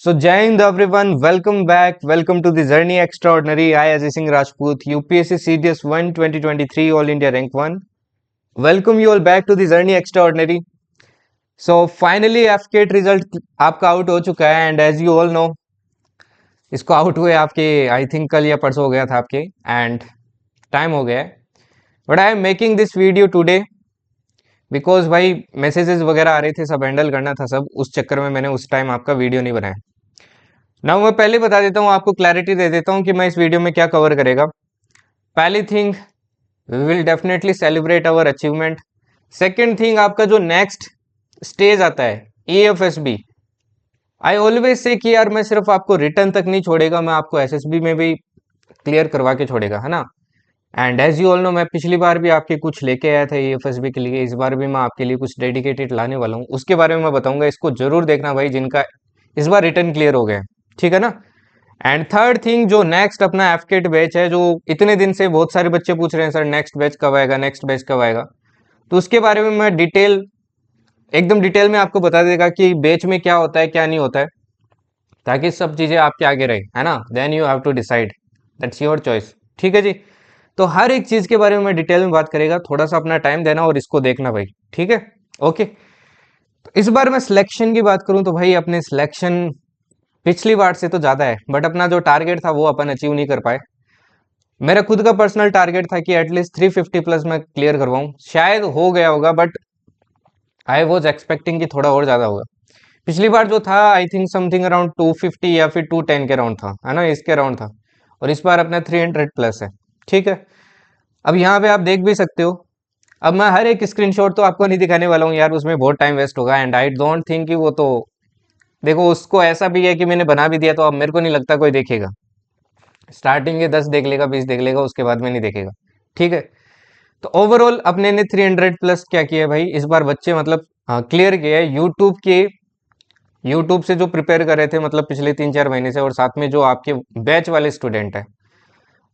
So Jai Hind everyone, welcome back. Welcome to the Journey Extraordinary. I Ajay Singh Rajput, UPSC CDS 1 2023 All India Rank 1. Welcome you all back to the Journey Extraordinary. So finally FCAT result आपका out हो चुका है and as you all know इसको out हुए आपके I think कल या परसों हो गया था आपके एंड टाइम हो गया है. But I am making this video today because भाई मैसेजेस वगैरह आ रहे थे, सब हैंडल करना था, सब उस चक्कर में मैंने उस टाइम आपका वीडियो नहीं बनाया. ना मैं पहले बता देता हूँ, आपको क्लैरिटी दे देता हूँ कि मैं इस वीडियो में क्या कवर करेगा. पहली thing, we will definitely celebrate our achievement. Second thing, आपका जो नेक्स्ट स्टेज आता है EFSB, आई ऑलवेज से कि यार मैं सिर्फ आपको रिटर्न तक नहीं छोड़ेगा, मैं आपको SSB में भी क्लियर करवा के छोड़ेगा, है ना. And as you all know मैं पिछली बार भी आपके कुछ लेके आया था EFSB के लिए, इस बार भी मैं आपके लिए कुछ डेडिकेटेड लाने वाला हूँ, उसके बारे में मैं बताऊंगा. इसको जरूर देखना भाई जिनका इस बार रिटर्न क्लियर हो गया है, ठीक है ना. एंड थर्ड थिंग, जो नेक्स्ट अपना एफकेट बैच है, जो इतने दिन से बहुत सारे बच्चे पूछ रहे हैं सर नेक्स्ट बैच कब आएगा, नेक्स्ट बैच कब आएगा, तो उसके बारे में मैं एकदम डिटेल में आपको बता देगा कि बैच में क्या होता है क्या नहीं होता है, ताकि सब चीज़ें आपके आगे रहे, है ना. Then you have to decide, that's your choice, ठीक है जी. तो हर एक चीज़ के बारे में मैं डिटेल में बात करेगा, थोड़ा सा अपना टाइम देना और इसको देखना भाई, ठीक है. ओके, तो इस बार मैं सिलेक्शन की बात करूं तो भाई अपने सिलेक्शन पिछली बार से तो ज़्यादा है, बट अपना जो टारगेट था वो अपन अचीव नहीं कर पाए. मेरा खुद का पर्सनल टारगेट था कि एटलीस्ट 350 प्लस मैं क्लियर करवाऊं, शायद हो गया होगा, बट आई वॉज एक्सपेक्टिंग कि थोड़ा और ज़्यादा होगा. पिछली बार जो था आई थिंक समथिंग अराउंड 250 या फिर 210 के अराउंड था, है ना, इसके अराउंड था. और इस बार अपना 300 प्लस है, ठीक है. अब यहाँ पे आप देख भी सकते हो. अब मैं हर एक स्क्रीनशॉट तो आपको नहीं दिखाने वाला हूँ यार, उसमें बहुत टाइम वेस्ट होगा, एंड आई डोंट थिंक कि वो तो, देखो उसको ऐसा भी है कि मैंने बना भी दिया तो अब मेरे को नहीं लगता कोई देखेगा. स्टार्टिंग के 10 देख लेगा, 20 देख लेगा, उसके बाद में नहीं देखेगा, ठीक है. तो ओवरऑल अपने ने 300 प्लस क्या किया है भाई इस बार बच्चे, मतलब क्लियर किया है. यूट्यूब से जो प्रिपेयर कर रहे थे, मतलब पिछले 3-4 महीने से, और साथ में जो आपके बैच वाले स्टूडेंट है.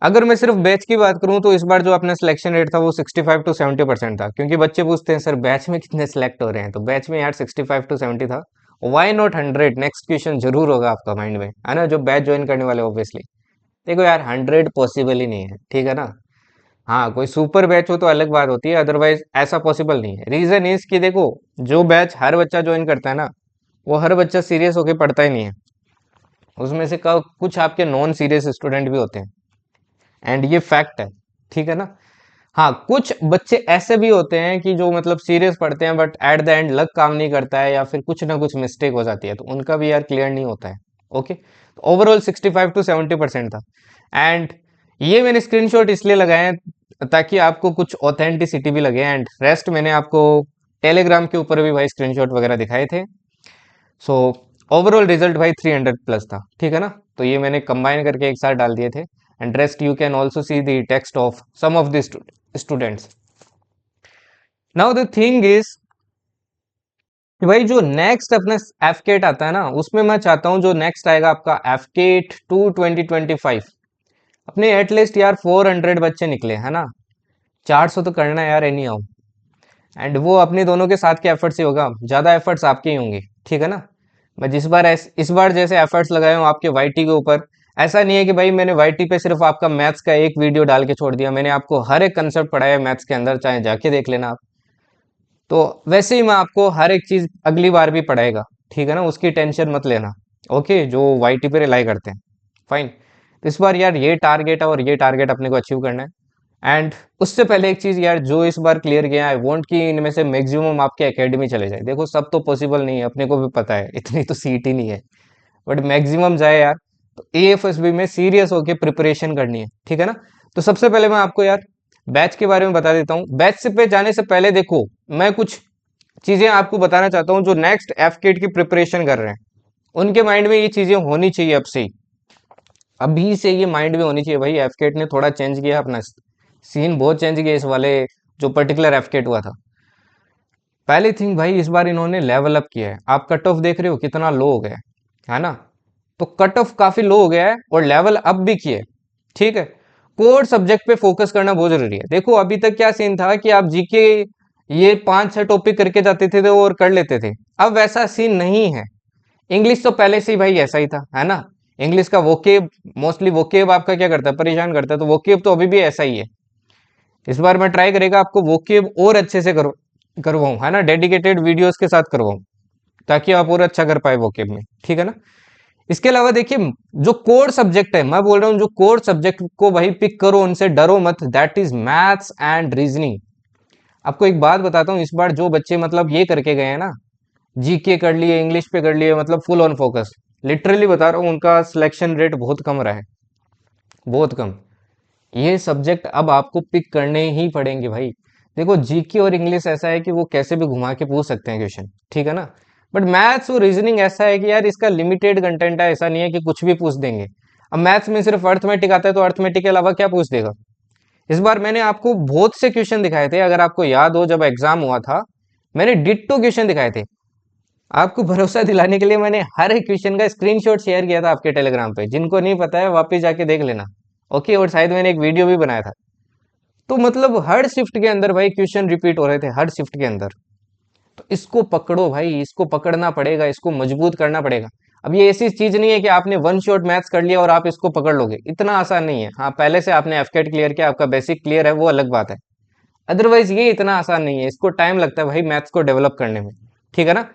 अगर मैं सिर्फ बैच की बात करूं तो इस बार जो अपना सिलेक्शन रेट था वो 65 to 70% था, क्योंकि बच्चे पूछते हैं सर बैच में कितने सिलेक्ट हो रहे हैं, तो बैच में यार 65 to 70 था. वाई नॉट 100, नेक्स्ट क्वेश्चन जरूर होगा आपका माइंड में, है ना, जो बैच ज्वाइन करने वाले ऑब्वियसली. देखो यार 100 पॉसिबल ही नहीं है, ठीक है ना. हाँ, कोई सुपर बैच हो तो अलग बात होती है, अदरवाइज ऐसा पॉसिबल नहीं है. रीजन इज कि देखो, जो बैच हर बच्चा ज्वाइन करता है ना, वो हर बच्चा सीरियस होके पढ़ता ही नहीं है. उसमें से कुछ आपके नॉन सीरियस स्टूडेंट भी होते हैं, एंड ये फैक्ट है, ठीक है ना. हाँ, कुछ बच्चे ऐसे भी होते हैं कि जो मतलब सीरियस पढ़ते हैं, but at the end luck काम नहीं करता है, या फिर कुछ ना कुछ मिस्टेक हो जाती है, तो उनका भी यार क्लियर नहीं होता है. ओके, तो ओवरऑल 65 to 70% था. एंड ये मैंने स्क्रीनशॉट इसलिए लगाए हैं ताकि आपको कुछ ऑथेंटिसिटी भी लगे, एंड रेस्ट मैंने आपको टेलीग्राम के ऊपर भी भाई स्क्रीनशॉट वगैरह दिखाए थे. सो ओवरऑल रिजल्ट भाई 300 प्लस था, ठीक है ना. तो ये मैंने कंबाइन करके एक साथ डाल दिए थे, and rest you can also see the text of some of the students. Now the thing is कि भाई जो नेक्स्ट अपना एफकेट आता है ना, उसमें मैं चाहता हूँ जो नेक्स्ट आएगा आपका एफकेट 2025, अपने एटलीस्ट यार 400 बच्चे निकले, है ना. 400 तो करना है यार एनी हाउ, एंड वो अपने दोनों के साथ के एफर्ट से होगा, ज़्यादा एफर्ट्स आपके ही होंगे, ठीक है ना. मैं इस बार जैसे एफर्ट्स लगाए हूँ आपके वाईटी के ऊपर, ऐसा नहीं है कि भाई मैंने वाईटी पे सिर्फ आपका मैथ्स का एक वीडियो डाल के छोड़ दिया, मैंने आपको हर एक कंसेप्ट पढ़ाया मैथ्स के अंदर, चाहे जाके देख लेना आप. तो वैसे ही मैं आपको हर एक चीज़ अगली बार भी पढ़ाएगा, ठीक है ना, उसकी टेंशन मत लेना. ओके, जो वाईटी पे रिलाई करते हैं, फाइन. तो इस बार यार ये टारगेट है और ये टारगेट अपने को अचीव करना है. एंड उससे पहले एक चीज़ यार, जो इस बार क्लियर किया, आई वांट कि इनमें से मैक्सिमम आपके एकेडमी चले जाए. देखो सब तो पॉसिबल नहीं है, अपने को भी पता है, इतनी तो सीट ही नहीं है, बट मैक्सिमम जाए यार. तो एएफएसबी में सीरियस होके प्रिपरेशन करनी है, ठीक है ना. तो सबसे पहले मैं आपको यार बैच के बारे में बता देता हूँ. बैच से पे जाने से पहले देखो, मैं कुछ चीजें आपको बताना चाहता हूँ. जो नेक्स्ट एफकेट की प्रिपरेशन कर रहे हैं, उनके माइंड में ये चीजें होनी चाहिए अब से ही, अभी से ये माइंड में होनी चाहिए. भाई एफकेट ने थोड़ा चेंज किया, अपना सीन बहुत चेंज किया इस वाले जो पर्टिकुलर एफकेट हुआ था. पहली थिंग भाई, इस बार इन्होंने लेवल अप किया है. आप कट ऑफ देख रहे हो कितना लो हो गया है ना. तो कट ऑफ काफी लो हो गया है और लेवल अप भी किया है, ठीक है. कोर सब्जेक्ट पे फोकस करना बहुत जरूरी है. देखो अभी तक क्या सीन था कि आप जीके ये 5-6 टॉपिक करके जाते थे तो और कर लेते थे, अब वैसा सीन नहीं है. इंग्लिश तो पहले से ही भाई ऐसा ही था, है ना। इंग्लिश का वोकेब, मोस्टली वोकेब आपका क्या करता है, परेशान करता है, तो वोकेब तो अभी भी ऐसा ही है। इस बार मैं ट्राई करेगा आपको वोकेब और अच्छे से करवाऊं, है ना, डेडिकेटेड वीडियोस के साथ करवाऊं, ताकि आप और अच्छा कर पाए वोकेब में, ठीक है ना। इसके अलावा देखिए, जो कोर सब्जेक्ट है, मैं बोल रहा हूँ जो कोर सब्जेक्ट को भाई पिक करो, उनसे डरो मत, that is maths and reasoning. आपको एक बात बताता हूँ, इस बार जो बच्चे मतलब ये करके गए हैं ना, जीके कर लिए, इंग्लिश पे कर लिए, मतलब फुल ऑन फोकस, लिटरली बता रहा हूँ, उनका सिलेक्शन रेट बहुत कम रहा है, बहुत कम। ये सब्जेक्ट अब आपको पिक करने ही पड़ेंगे भाई। देखो, जीके और इंग्लिश ऐसा है कि वो कैसे भी घुमा के पूछ सकते हैं क्वेश्चन, ठीक है ना। बट मैथ्स और रीजनिंग ऐसा है कि यार इसका लिमिटेड कंटेंट है, ऐसा नहीं है कि कुछ भी पूछ देंगे। अब मैथ्स में सिर्फ अर्थमेटिक आता है, तो अर्थमेटिक के अलावा क्या पूछ देगा। इस बार मैंने आपको बहुत से क्वेश्चन दिखाए थे, अगर आपको याद हो, जब एग्जाम हुआ था मैंने डिट्टो क्वेश्चन दिखाए थे। आपको भरोसा दिलाने के लिए मैंने हर एक क्वेश्चन का स्क्रीनशॉट शेयर किया था आपके टेलीग्राम पे, जिनको नहीं पता है वापस जाके देख लेना। ओके, और शायद मैंने एक वीडियो भी बनाया था। तो मतलब हर शिफ्ट के अंदर भाई क्वेश्चन रिपीट हो रहे थे, हर शिफ्ट के अंदर। तो इसको पकड़ो भाई, इसको पकड़ना पड़ेगा, इसको मजबूत करना पड़ेगा। अब ये ऐसी चीज नहीं है कि आपने वन शॉट मैथ्स कर लिया और आप इसको पकड़ लोगे, इतना आसान नहीं है। हाँ, पहले से आपने एफकेट क्लियर किया, आपका बेसिक क्लियर है, वो अलग बात है। अदरवाइज ये इतना आसान नहीं है, इसको टाइम लगता है भाई मैथ्स को डेवलप करने में, ठीक है ना।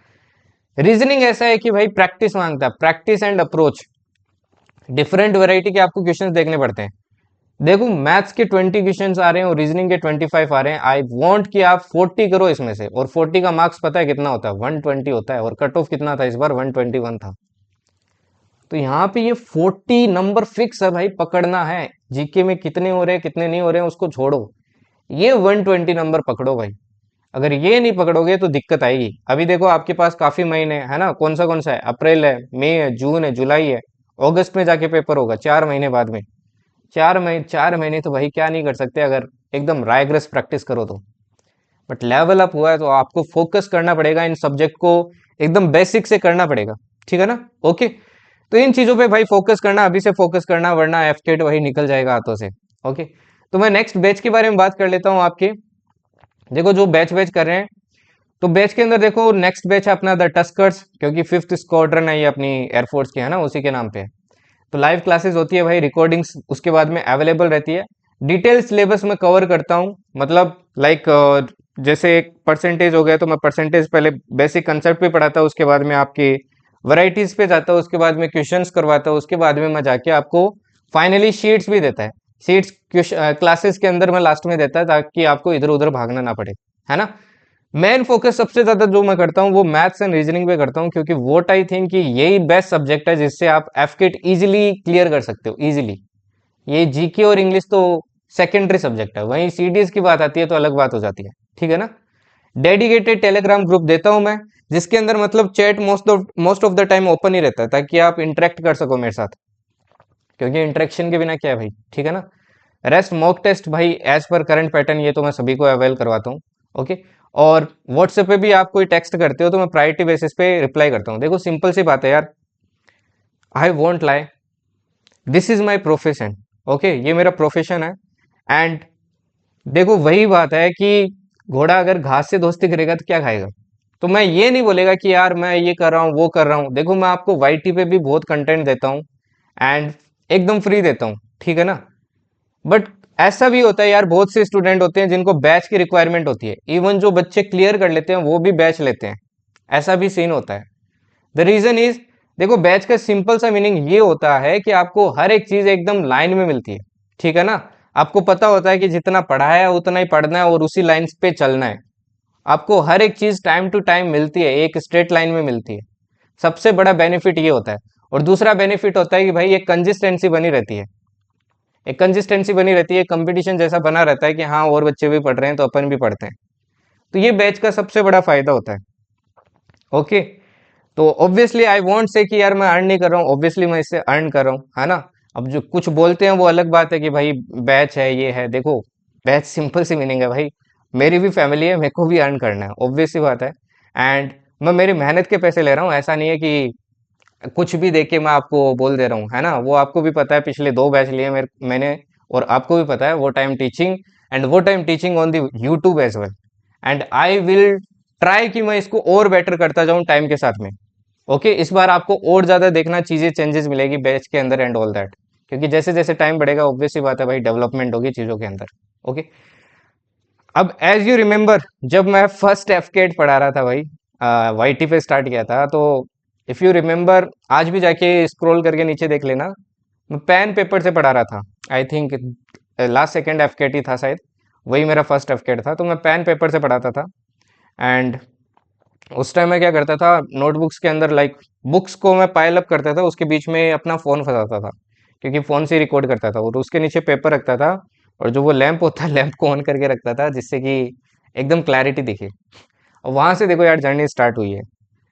रीजनिंग ऐसा है कि भाई प्रैक्टिस मांगता है, practice and approach. Different variety के आपको क्वेश्चंस देखने पड़ते हैं। देखो, मैथ्स के 20 क्वेश्चंस आ रहे हैं और रीजनिंग के 25 आ रहे हैं। आई वांट कि आप 40 करो इसमें से, और 40 का मार्क्स पता है कितना होता है, 120 होता है, और कट ऑफ कितना था इस बार, 121 था। तो यहाँ पे ये 40 नंबर फिक्स है भाई, पकड़ना है। जीके में कितने हो रहे हैं कितने नहीं हो रहे हैं उसको छोड़ो, ये 120 नंबर पकड़ो भाई। अगर ये नहीं पकड़ोगे तो दिक्कत आएगी। अभी देखो आपके पास काफी महीने है ना, कौन सा है, अप्रैल है, मई है, जून है, जुलाई है, अगस्त में जाके पेपर होगा, 4 महीने बाद में। 4 महीने तो भाई क्या नहीं कर सकते, अगर एकदम रायग्रस प्रैक्टिस करो तो। बट लेवल अप हुआ है तो आपको फोकस करना पड़ेगा, इन सब्जेक्ट को एकदम बेसिक से करना पड़ेगा, ठीक है ना। ओके, तो इन चीजों पे भाई फोकस करना, अभी से फोकस करना, वरना एफकेट वही निकल जाएगा हाथों से। ओके, तो मैं नेक्स्ट बैच के बारे में बात कर लेता हूँ आपके। देखो, जो बैच बैच कर रहे हैं, तो बैच के अंदर देखो, नेक्स्ट बैच है अपना द टस्कर्स, क्योंकि 5th स्क्वाड्रन है ये अपनी एयरफोर्स की, है ना, उसी के नाम पे है। तो लाइव क्लासेस होती है भाई, रिकॉर्डिंग्स उसके बाद में अवेलेबल रहती है। डिटेल सिलेबस में कवर करता हूँ, मतलब लाइक जैसे एक परसेंटेज हो गया तो मैं परसेंटेज पहले बेसिक कंसेप्ट पे पढ़ाता हूँ, उसके बाद में आपकी वैरायटीज पे जाता हूँ, उसके बाद में क्वेश्चंस करवाता हूँ, उसके बाद में मैं जाके आपको फाइनली शीट्स भी देता है। शीट्स क्लासेस के अंदर मैं लास्ट में देता है, ताकि आपको इधर उधर भागना ना पड़े, है ना। मेन फोकस सबसे ज्यादा जो मैं करता हूँ वो मैथ्स एंड रीजनिंग पे करता हूँ, क्योंकि वोट आई थिंक कि यही बेस्ट सब्जेक्ट है जिससे आप एफकेट इजीली क्लियर कर सकते हो, इजीली। ये जीके और इंग्लिश तो सेकेंडरी सब्जेक्ट है, वहीं सीडीएस की बात आती है तो अलग बात हो जाती है, ठीक है ना। डेडिकेटेड टेलीग्राम ग्रुप देता हूँ मैं, जिसके अंदर मतलब chat most of the time open ही रहता है, ताकि आप इंटरेक्ट कर सको मेरे साथ, क्योंकि इंटरेक्शन के बिना क्या है भाई, ठीक है ना। रेस्ट मॉक टेस्ट भाई एज पर करंट पैटर्न, ये तो मैं सभी को अवेल करवाता हूँ। ओके, और व्हाट्सएप पे भी आप कोई टेक्स्ट करते हो तो मैं प्रायोरिटी बेसिस पे रिप्लाई करता हूँ। देखो, सिंपल सी बात है यार, I won't lie, this is my profession. Okay, ये मेरा प्रोफेशन है। एंड देखो, वही बात है कि घोड़ा अगर घास से दोस्ती करेगा तो क्या खाएगा। तो मैं ये नहीं बोलेगा कि यार मैं ये कर रहा हूँ वो कर रहा हूँ। देखो, मैं आपको वाईटी पे भी बहुत कंटेंट देता हूँ, एंड एकदम फ्री देता हूँ, ठीक है ना। बट ऐसा भी होता है यार, बहुत से स्टूडेंट होते हैं जिनको बैच की रिक्वायरमेंट होती है, इवन जो बच्चे क्लियर कर लेते हैं वो भी बैच लेते हैं, ऐसा भी सीन होता है। द रीजन इज, देखो, बैच का सिंपल सा मीनिंग ये होता है कि आपको हर एक चीज एकदम लाइन में मिलती है, ठीक है ना। आपको पता होता है कि जितना पढ़ा है उतना ही पढ़ना है और उसी लाइन पे चलना है। आपको हर एक चीज टाइम टू टाइम मिलती है, एक स्ट्रेट लाइन में मिलती है। सबसे बड़ा बेनिफिट ये होता है। और दूसरा बेनिफिट होता है कि भाई एक कंसिस्टेंसी बनी रहती है, एक कंसिस्टेंसी बनी रहती है, कंपटीशन जैसा बना रहता है कि हाँ और बच्चे भी पढ़ रहे हैं तो अपन भी पढ़ते हैं। तो ये बैच का सबसे बड़ा फायदा होता है। ओके, तो ऑब्वियसली आई वॉन्ट से कि यार मैं अर्न नहीं कर रहा हूँ, ऑब्वियसली मैं इससे अर्न कर रहा हूँ, है ना। अब जो कुछ बोलते हैं वो अलग बात है कि भाई बैच है ये है। देखो, बैच सिंपल सी मीनिंग है भाई, मेरी भी फैमिली है, मेरे को भी अर्न करना है, ऑब्वियस सी बात है। एंड मैं मेरी मेहनत के पैसे ले रहा हूँ, ऐसा नहीं है कि कुछ भी देख के मैं आपको बोल दे रहा हूँ, है ना। वो आपको भी पता है, पिछले 2 बैच लिए मैंने, और आपको भी पता है वो टाइम टीचिंग, एंड वो time teaching on the YouTube as well. And I will try कि मैं इसको और बेटर करता जाऊं टाइम के साथ में। ओके, इस बार आपको और ज़्यादा देखना, चीज़ें चेंजेस मिलेगी बैच के अंदर एंड ऑल दैट, क्योंकि जैसे जैसे टाइम बढ़ेगा ऑब्वियस सी बात है भाई, डेवलपमेंट होगी चीज़ों के अंदर। ओके, अब एज यू रिमेम्बर, जब मैं फर्स्ट एफकेट पढ़ा रहा था भाई, वाईटी पे स्टार्ट किया था, तो इफ़ यू रिमेम्बर, आज भी जाके स्क्रॉल करके नीचे देख लेना, मैं पेन पेपर से पढ़ा रहा था। आई थिंक लास्ट सेकेंड एफकेट ही था शायद, वही मेरा फर्स्ट एफकेट था, तो मैं पेन पेपर से पढ़ाता था। एंड उस टाइम मैं क्या करता था, नोटबुक्स के अंदर लाइक बुक्स को मैं पाइल अप करता था, उसके बीच में अपना फ़ोन फंसाता था, क्योंकि फ़ोन से रिकॉर्ड करता था, और उसके नीचे पेपर रखता था, और जो वो लैंप होता है लैंप को ऑन करके रखता था, जिससे कि एकदम क्लैरिटी दिखे। और वहाँ से देखो यार जर्नी स्टार्ट हुई है।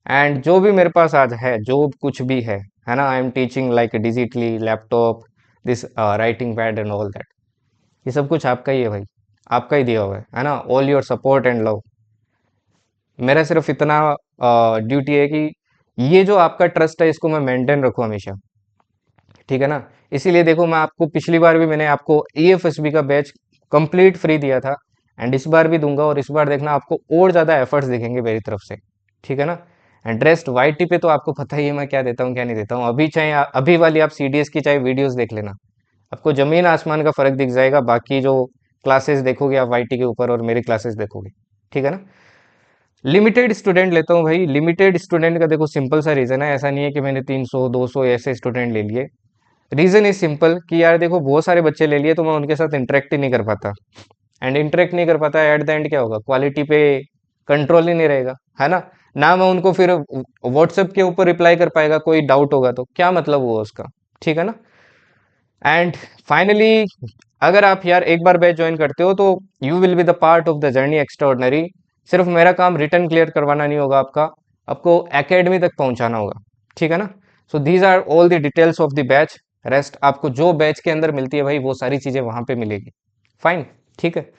एंड जो भी मेरे पास आज है, जो कुछ भी है ना, I am teaching like digitally, laptop, this writing pad and all that, ये सब कुछ आपका ही है भाई, आपका ही दिया हुआ है ना, all your support and love. मेरा सिर्फ इतना ड्यूटी है कि ये जो आपका ट्रस्ट है इसको मैं मेंटेन रखूं हमेशा, ठीक है ना। इसीलिए देखो, मैं आपको पिछली बार भी मैंने आपको ईएफएसबी का बैच कंप्लीट फ्री दिया था, एंड इस बार भी दूंगा, और इस बार देखना आपको और ज़्यादा एफर्ट्स दिखेंगे मेरी तरफ से, ठीक है ना। एंड रेस्ट वाईटी पे तो आपको पता ही है मैं क्या देता हूँ क्या नहीं देता हूँ। अभी चाहे अभी वाली आप सीडीएस की चाहे वीडियोस देख लेना, आपको जमीन आसमान का फर्क दिख जाएगा, बाकी जो क्लासेस देखोगे आप वाईटी के ऊपर और मेरी क्लासेस देखोगे, ठीक है ना। लिमिटेड स्टूडेंट लेता हूँ भाई, लिमिटेड स्टूडेंट का देखो सिंपल सा रीज़न है, ऐसा नहीं है कि मैंने 300 200 ऐसे स्टूडेंट ले लिए। रीज़न इज सिंपल कि यार देखो बहुत सारे बच्चे ले लिए तो मैं उनके साथ इंटरेक्ट ही नहीं कर पाता, एंड इंटरेक्ट नहीं कर पाता, एट द एंड क्या होगा, क्वालिटी पे कंट्रोल ही नहीं रहेगा, है ना। ना मैं उनको फिर व्हाट्सएप के ऊपर रिप्लाई कर पाएगा, कोई डाउट होगा तो क्या मतलब हुआ उसका, ठीक है ना। एंड फाइनली, अगर आप यार एक बार बैच ज्वाइन करते हो तो you will be the part of the journey extraordinary. सिर्फ मेरा काम रिटर्न क्लियर करवाना नहीं होगा आपका, आपको एकेडमी तक पहुंचाना होगा, ठीक है ना। So these are all the details of the batch. Rest आपको जो बैच के अंदर मिलती है भाई वो सारी चीजें वहां पे मिलेगी, फाइन, ठीक है।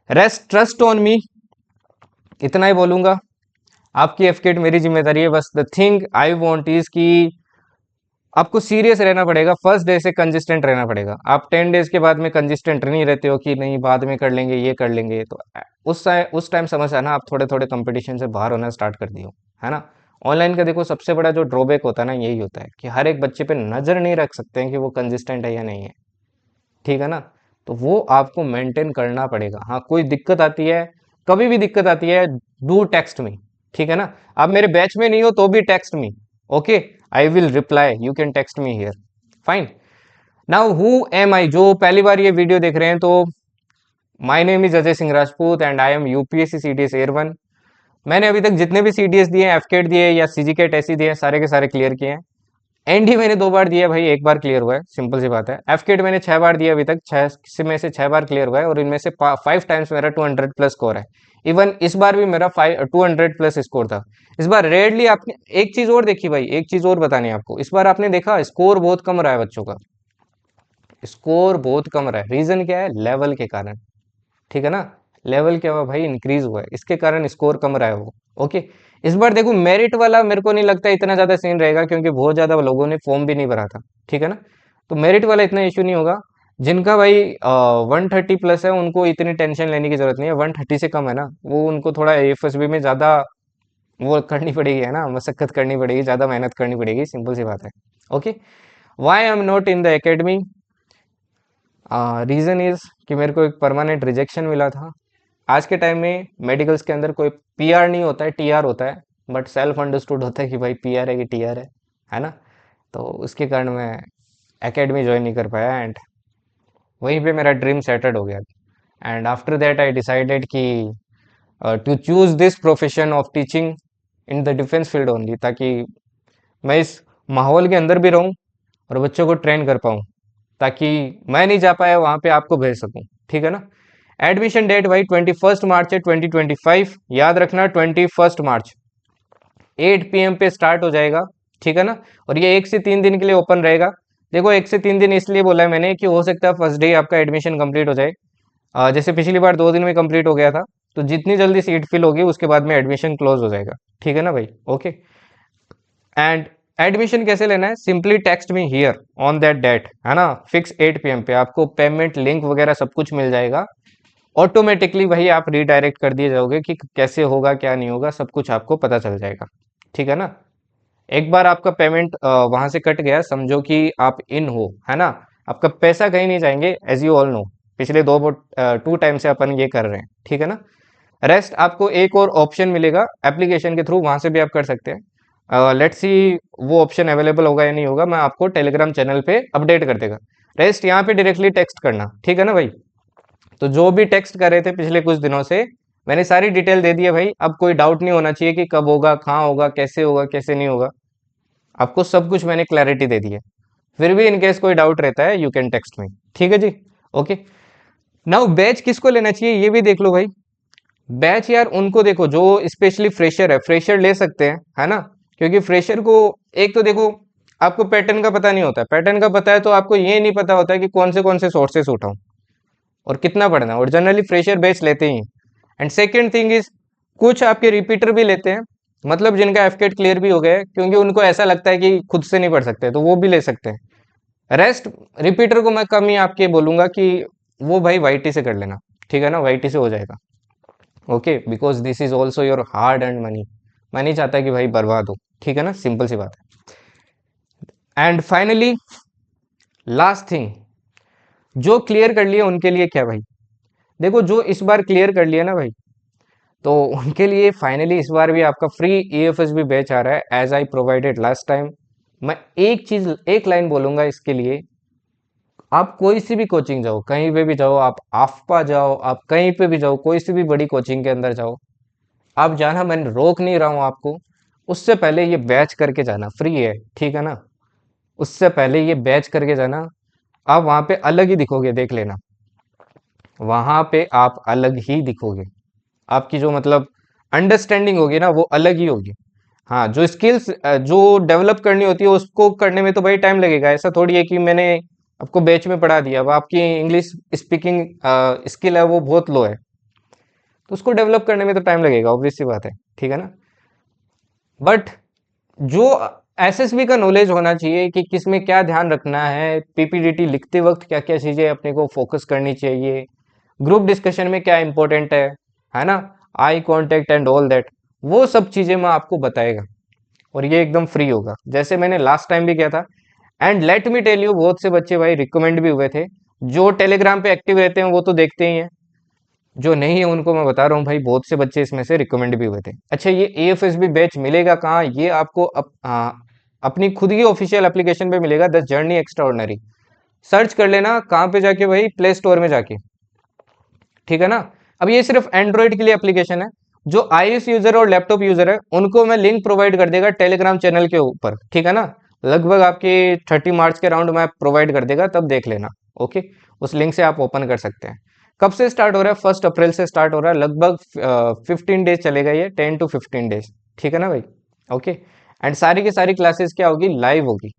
रेस्ट ट्रस्ट ऑन मी, इतना ही बोलूंगा। आपकी एफकेट मेरी जिम्मेदारी है, बस the thing I want is कि आपको सीरियस रहना पड़ेगा, फर्स्ट डे से कंसिस्टेंट रहना पड़ेगा। आप 10 डेज के बाद में कंसिस्टेंट नहीं रहते हो कि नहीं बाद में कर लेंगे ये कर लेंगे, तो उस टाइम समझ आना आप थोड़े थोड़े कंपटीशन से बाहर होना स्टार्ट कर दियो, है ना। ऑनलाइन का देखो सबसे बड़ा जो ड्रॉबैक होता है ना, यही होता है कि हर एक बच्चे पे नजर नहीं रख सकते हैं कि वो कंसिस्टेंट है या नहीं है, ठीक है ना। तो वो आपको मेंटेन करना पड़ेगा। हाँ, कोई दिक्कत आती है, कभी भी दिक्कत आती है, डू टेक्स्ट मी, ठीक है ना। आप मेरे बैच में नहीं हो तो भी text me, okay, I will reply, you can text me here, fine. Now who am I, जो पहली बार ये वीडियो देख रहे हैं, तो my name is Ajay Singh Rajput and I am UPSC CDS AIR 1। मैंने अभी तक जितने भी सीडीएस दिए हैं, एफकेट दिए या सीजीकेट ऐसी दिए हैं, सारे के सारे क्लियर किए हैं। एनडी मैंने 2 बार दिया भाई, एक बार क्लियर हुआ है, सिंपल सी बात है। एफकेट मैंने 6 बार दिया अभी तक, 6 में से 6 बार क्लियर हुआ है, और इनमें से 5 टाइम्स मेरा 200 प्लस स्कोर है। इवन इस बार भी मेरा 200 प्लस स्कोर था। इस बार रेयरली आपने एक चीज और देखी भाई, एक चीज और बतानी है आपको, इस बार आपने देखा स्कोर बहुत कम रहा है बच्चों का, स्कोर बहुत कम रहा है। रीजन क्या है, लेवल के कारण, ठीक है ना। लेवल क्या हुआ भाई, इंक्रीज हुआ है, इसके कारण स्कोर कम रहा है वो, ओके। इस बार देखो मेरिट वाला मेरे को नहीं लगता इतना ज्यादा सीन रहेगा, क्योंकि बहुत ज्यादा लोगों ने फॉर्म भी नहीं भरा था, ठीक है ना। तो मेरिट वाला इतना इश्यू नहीं होगा। जिनका भाई 130 प्लस है उनको इतनी टेंशन लेने की जरूरत नहीं है, 130 से कम है ना, वो उनको थोड़ा एएफएसबी में ज्यादा वो करनी पड़ेगी, है ना, मशक्कत करनी पड़ेगी, ज्यादा मेहनत करनी पड़ेगी, सिंपल सी बात है, okay. Why I am not in the academy, reason is कि मेरे को एक परमानेंट रिजेक्शन मिला था। आज के टाइम में मेडिकल्स के अंदर कोई पीआर नहीं होता है, टीआर होता है, बट सेल्फ अंडरस्टूड होता है कि भाई पीआर है कि टीआर है ना। तो उसके कारण मैं एकेडमी ज्वाइन नहीं कर पाया, एंड वहीं पे मेरा ड्रीम सेटल्ड हो गया। And after that I decided कि to choose this profession of teaching in the defence field only, ताकि मैं इस माहौल के अंदर भी रहूं और बच्चों को ट्रेन कर पाऊं, ताकि मैं नहीं जा पाया वहां पे आपको भेज सकूं, ठीक है ना। एडमिशन डेट भाई 21 मार्च है 2025, याद रखना 21 मार्च, 8 PM पे स्टार्ट हो जाएगा, ठीक है ना। और ये 1 से 3 दिन के लिए ओपन रहेगा। देखो 1 से 3 दिन इसलिए बोला है मैंने कि हो सकता है फर्स्ट डे आपका एडमिशन कंप्लीट हो जाए, जैसे पिछली बार 2 दिन में कंप्लीट हो गया था, तो जितनी जल्दी सीट फिल होगी उसके बाद में एडमिशन क्लोज हो जाएगा, ठीक है ना भाई, ओके। एंड एडमिशन कैसे लेना है, simply text me here on that date, है ना, फिक्स 8 PM पे आपको पेमेंट लिंक वगैरह सब कुछ मिल जाएगा। ऑटोमेटिकली वही आप रीडायरेक्ट कर दिए जाओगे कि कैसे होगा क्या नहीं होगा, सब कुछ आपको पता चल जाएगा, ठीक है ना। एक बार आपका पेमेंट वहां से कट गया, समझो कि आप इन हो, है ना, आपका पैसा कहीं नहीं जाएंगे, एज यू ऑल नो। पिछले 2 टाइम से अपन ये कर रहे हैं, ठीक है ना। रेस्ट आपको एक और ऑप्शन मिलेगा एप्लीकेशन के थ्रू, वहां से भी आप कर सकते हैं। लेट्स सी वो ऑप्शन अवेलेबल होगा या नहीं होगा, मैं आपको टेलीग्राम चैनल पे अपडेट कर देगा। रेस्ट यहाँ पे डायरेक्टली टेक्स्ट करना, ठीक है ना भाई। तो जो भी टेक्स्ट कर रहे थे पिछले कुछ दिनों से, मैंने सारी डिटेल दे दी है भाई। अब कोई डाउट नहीं होना चाहिए कि कब होगा, कहाँ होगा, कैसे नहीं होगा। आपको सब कुछ मैंने क्लैरिटी दे दी है। फिर भी इन केस कोई डाउट रहता है, यू कैन टेक्स्ट मी, ठीक है जी। ओके, नाउ बैच किसको लेना चाहिए ये भी देख लो भाई। बैच यार उनको देखो जो स्पेशली फ्रेशर है, फ्रेशर ले सकते हैं, है ना। क्योंकि फ्रेशर को, एक तो देखो, आपको पैटर्न का पता नहीं होता है। पैटर्न का पता है तो आपको ये नहीं पता होता है कि कौन से सोर्सेस उठाऊं और कितना पढ़ना है, और जनरली फ्रेशर बैच लेते ही हैं। एंड सेकेंड थिंग इज, कुछ आपके रिपीटर भी लेते हैं, मतलब जिनका एफकेट क्लियर भी हो गया है, क्योंकि उनको ऐसा लगता है कि खुद से नहीं पढ़ सकते, तो वो भी ले सकते हैं। रेस्ट रिपीटर को मैं कम ही आपके बोलूंगा कि वो भाई वाईटी से कर लेना, ठीक है ना, वाईटी से हो जाएगा। Okay, because this is also your hard and money. मैं नहीं चाहता कि भाई बर्बाद हो, ठीक है ना, सिंपल सी बात है। एंड फाइनली लास्ट थिंग, जो क्लियर कर लिए उनके लिए क्या भाई, देखो जो इस बार क्लियर कर लिया ना भाई, तो उनके लिए फाइनली इस बार भी आपका फ्री EFSB बैच आ रहा है, as I provided last time. मैं एक चीज, एक लाइन बोलूंगा इसके लिए, आप कोई सी भी कोचिंग जाओ, कहीं पे भी जाओ, आप आफ्पा जाओ, आप कहीं पे भी जाओ, कोई सी भी बड़ी कोचिंग के अंदर जाओ, आप जाना, मैं रोक नहीं रहा हूँ आपको। उससे पहले ये बैच करके जाना, फ्री है, ठीक है ना। उससे पहले ये बैच करके जाना, आप वहां पे अलग ही दिखोगे, देख लेना। वहां पे आप अलग ही दिखोगे, आपकी जो मतलब अंडरस्टैंडिंग होगी ना, वो अलग ही होगी। हाँ, जो स्किल्स जो डेवलप करनी होती है उसको करने में तो भाई टाइम लगेगा। ऐसा थोड़ी है कि मैंने आपको बैच में पढ़ा दिया, अब आपकी इंग्लिश स्पीकिंग स्किल है वो बहुत लो है, तो उसको डेवलप करने में तो टाइम लगेगा, ऑब्वियस सी बात है, ठीक है ना। बट जो एसएसबी का नॉलेज होना चाहिए कि किस में क्या ध्यान रखना है, पीपीडीटी लिखते वक्त क्या क्या चीजें अपने को फोकस करनी चाहिए, ग्रुप डिस्कशन में क्या इंपॉर्टेंट है ना, eye contact and all that, वो सब चीजें मैं आपको बताएगा। और ये एकदम फ्री होगा, जैसे मैंने लास्ट टाइम भी किया था। And let me tell you, बहुत से बच्चे भाई रिकमेंड भी हुए थे। जो टेलीग्राम पे एक्टिव रहते हैं वो तो देखते ही हैं, जो नहीं है उनको मैं बता रहा हूँ भाई, बहुत से बच्चे इसमें से रिकमेंड भी हुए थे। अच्छा, ये AFSB बैच मिलेगा कहाँ, ये आपको अपनी खुद की ऑफिशियल एप्लीकेशन पे मिलेगा, द जर्नी एक्स्ट्राऑर्डिनरी। सर्च कर लेना, कहाँ पे जाके भाई, प्ले स्टोर में जाके, ठीक है ना। अब ये सिर्फ एंड्रॉइड के लिए एप्लीकेशन है। जो iOS यूजर और लैपटॉप यूजर है उनको मैं लिंक प्रोवाइड कर देगा टेलीग्राम चैनल के ऊपर, ठीक है ना। लगभग आपके 30 मार्च के राउंड में प्रोवाइड कर देगा, तब देख लेना। ओके, उस लिंक से आप ओपन कर सकते हैं। कब से स्टार्ट हो रहा है, 1 अप्रैल से स्टार्ट हो रहा है, लगभग 15 डेज चलेगा ये, 10 to 15 डेज, ठीक है ना भाई। ओके, एंड सारी की सारी क्लासेस क्या होगी, लाइव होगी।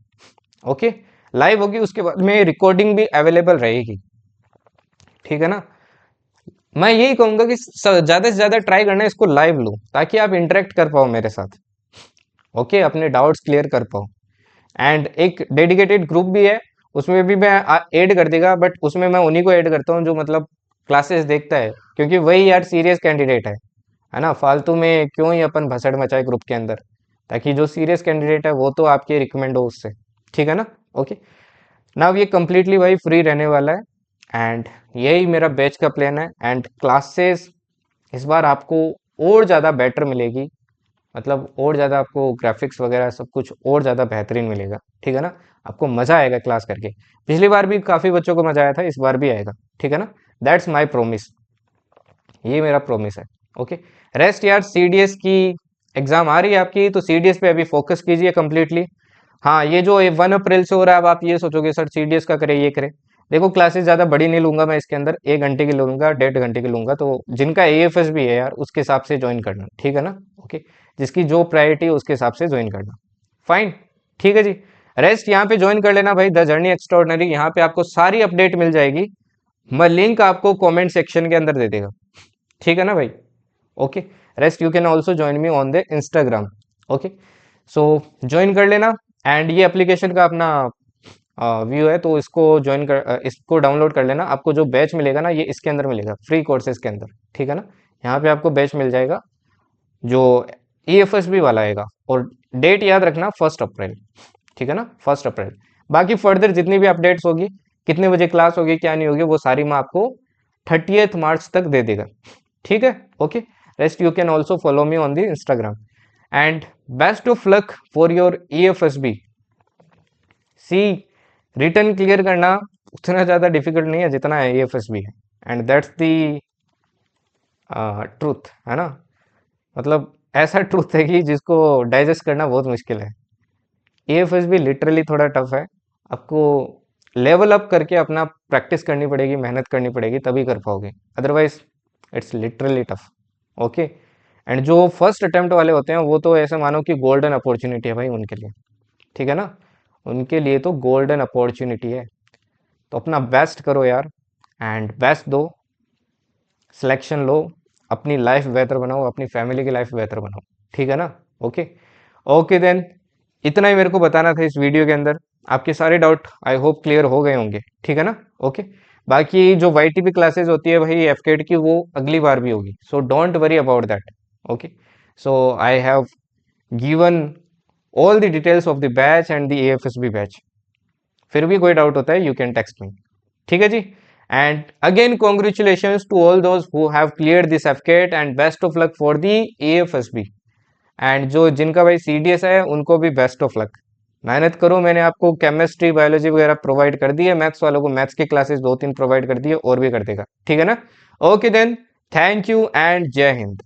ओके, लाइव होगी, उसके बाद में रिकॉर्डिंग भी अवेलेबल रहेगी, ठीक है ना। मैं यही कहूंगा कि ज्यादा से ज्यादा ट्राई करना है इसको लाइव लो, ताकि आप इंटरेक्ट कर पाओ मेरे साथ। ओके, अपने डाउट्स क्लियर कर पाओ। एंड एक डेडिकेटेड ग्रुप भी है, उसमें भी मैं ऐड कर देगा, बट उसमें मैं उन्हीं को ऐड करता हूँ जो मतलब क्लासेस देखता है, क्योंकि वही यार सीरियस कैंडिडेट है ना। फालतू में क्यों ही अपन भसड़ मचाए ग्रुप के अंदर, ताकि जो सीरियस कैंडिडेट है वो तो आपके रिकमेंड हो उससे, ठीक है ना। ओके, नाउ ये कम्प्लीटली भाई फ्री रहने वाला है, एंड यही मेरा बैच का प्लान है। एंड क्लासेस इस बार आपको और ज़्यादा बेटर मिलेगी, मतलब और ज़्यादा आपको ग्राफिक्स वगैरह सब कुछ और ज़्यादा बेहतरीन मिलेगा, ठीक है ना। आपको मज़ा आएगा क्लास करके। पिछली बार भी काफ़ी बच्चों को मज़ा आया था, इस बार भी आएगा, ठीक है ना। दैट्स माई प्रोमिस, ये मेरा प्रोमिस है। ओके, रेस्ट यार, CDS की एग्ज़ाम आ रही है आपकी, तो CDS पे अभी फोकस कीजिए कम्प्लीटली। हाँ, ये जो 1 अप्रैल से हो रहा है, अब आप ये सोचोगे सर CDS का करे, ये करे। देखो, क्लासेस ज़्यादा बड़ी नहीं लूंगा मैं इसके अंदर, 1 घंटे की लूंगा, 1.5 घंटे की लूंगा, तो जिनका AFS भी है यार उसके हिसाब से ज्वाइन करना, ठीक है ना। ओके, जिसकी जो प्रायोरिटी है उसके हिसाब से ज्वाइन करना, फाइन, ठीक है जी। रेस्ट यहाँ पे ज्वाइन कर लेना भाई, द जर्नी एक्स्ट्राऑर्डिनरी, यहाँ पे आपको सारी अपडेट मिल जाएगी। मैं लिंक आपको कमेंट सेक्शन के अंदर दे देगा, ठीक है ना भाई। Okay, rest you can also join me on the Instagram. Okay, so join कर लेना। एंड ये एप्लीकेशन का अपना व्यू है, तो इसको ज्वाइन कर इसको डाउनलोड कर लेना। आपको जो बैच मिलेगा ना, ये इसके अंदर मिलेगा, फ्री कोर्सेज के अंदर, ठीक है ना। यहाँ पे आपको बैच मिल जाएगा, जो EFSB वाला आएगा, और डेट याद रखना 1 अप्रैल, ठीक है ना, 1 अप्रैल। बाकी फर्दर जितनी भी अपडेट्स होगी, कितने बजे क्लास होगी क्या नहीं होगी, वो सारी मैं आपको 30 मार्च तक दे देगा, ठीक है। Okay, rest you can also follow me on the Instagram, and best of luck for your EFSB। See, return clear करना उतना ज़्यादा डिफिकल्ट नहीं है जितना है EFSB है, एंड दैट्स दी ट्रूथ, है ना। मतलब ऐसा ट्रूथ है कि जिसको डाइजेस्ट करना बहुत मुश्किल है। EFSB लिटरली थोड़ा टफ है, आपको लेवल अप करके अपना प्रैक्टिस करनी पड़ेगी, मेहनत करनी पड़ेगी, तभी कर पाओगे, otherwise it's literally tough. Okay, and जो फर्स्ट अटेम्प्ट वाले होते हैं वो तो ऐसे मानो कि गोल्डन अपॉर्चुनिटी है भाई उनके लिए, ठीक है ना, उनके लिए तो गोल्डन अपॉर्चुनिटी है। तो अपना बेस्ट करो यार, एंड बेस्ट दो, सिलेक्शन लो, अपनी लाइफ बेहतर बनाओ, अपनी फैमिली की लाइफ बेहतर बनाओ, ठीक है ना। ओके, ओके देन, इतना ही मेरे को बताना था इस वीडियो के अंदर। आपके सारे डाउट आई होप क्लियर हो गए होंगे, ठीक है ना। ओके, बाकी जो YTP क्लासेस होती है भाई FCAT की, वो अगली बार भी होगी, so don't worry about that. Okay, so I have given all the details of the batch and the AFSB batch. फिर भी कोई डाउट होता है यू कैन टेक्स्ट मी, ठीक है जी। And again congratulations to all those who have cleared this FCAT, and best of luck for the AFSB। And जो जिनका भाई CDS है उनको भी बेस्ट ऑफ लक, मेहनत करो। मैंने आपको केमिस्ट्री बायोलॉजी वगैरह प्रोवाइड कर दी है, मैथ्स वालों को मैथ्स की क्लासेस 2-3 प्रोवाइड कर दी है, और भी कर देगा, ठीक है ना। Okay then, thank you and जय हिंद।